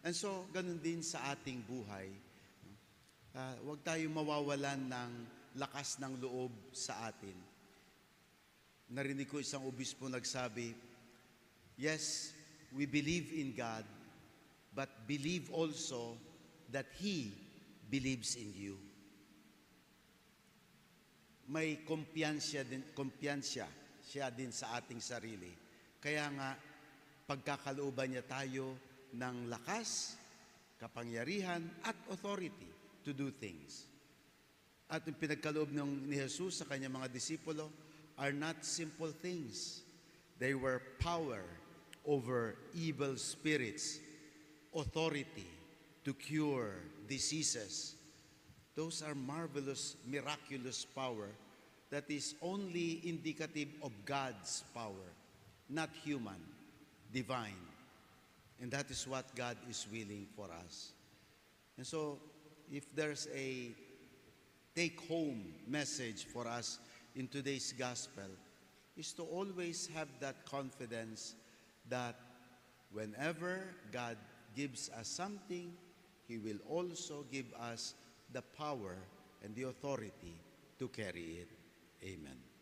And so, ganun din sa ating buhay. Huwag tayong mawawalan ng lakas ng loob sa atin. Narinig ko isang obispo nagsabi, yes, we believe in God, but believe also that He believes in you. May kumpiyansya siya din sa ating sarili. Kaya nga, pagkakalooban niya tayo ng lakas, kapangyarihan, at authority to do things. At yung pinagkaloob ni Jesus sa kanyang mga disipulo are not simple things. They were power over evil spirits, authority to cure diseases. Those are marvelous, miraculous power that is only indicative of God's power, not human, divine. And that is what God is willing for us. And so, if there's a take-home message for us in today's gospel, is to always have that confidence that whenever God gives us something, He will also give us the power and the authority to carry it. Amen.